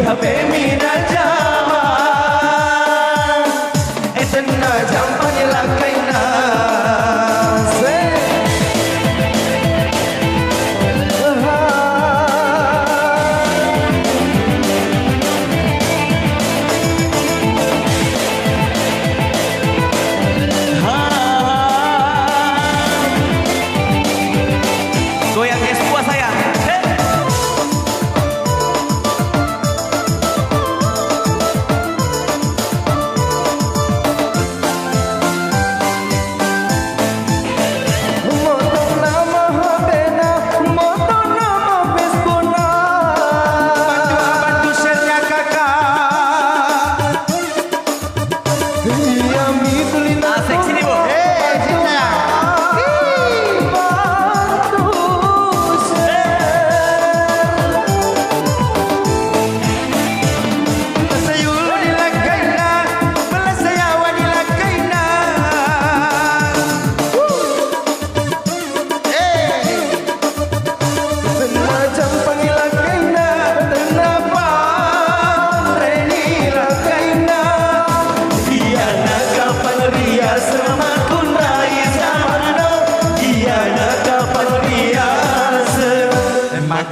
habemina jama etanna jampani lakaina goyang es buah sayang.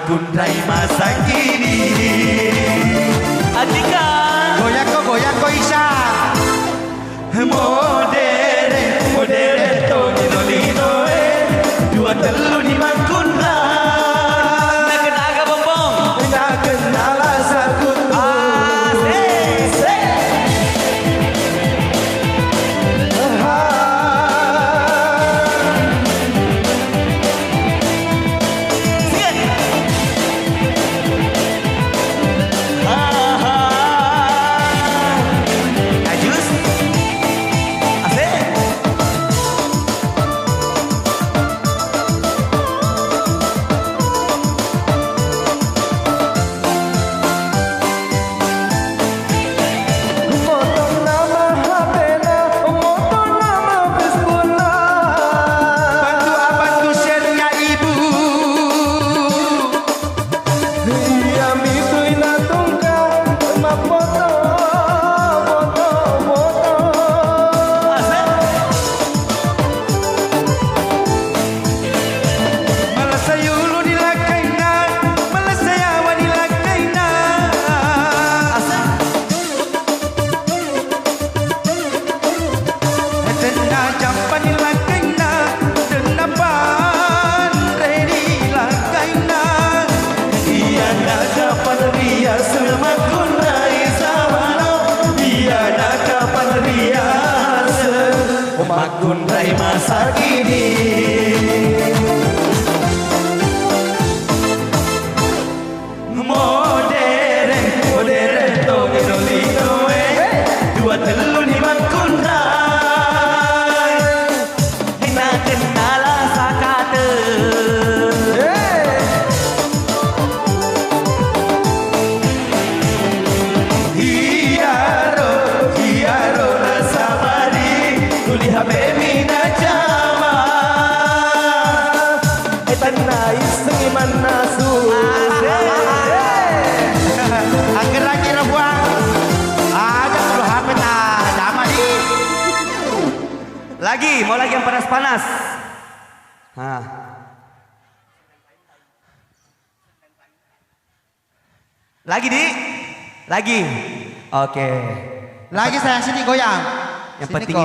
Kundai masa kini Atika goyang ko Isha modere to dino dino dua telu di makunda nak kenaga bombong nak kenala sakutu Kundai masa kini modere to dino dino dua telu lima kundai dina kenala sakate hiaro nasabari tuli habemina jama etanna istri manasu angger lagi buang ada perlu hapeta jama di lagi mau lagi yang panas-panas lagi di lagi oke lagi sayang sini goyang yang penting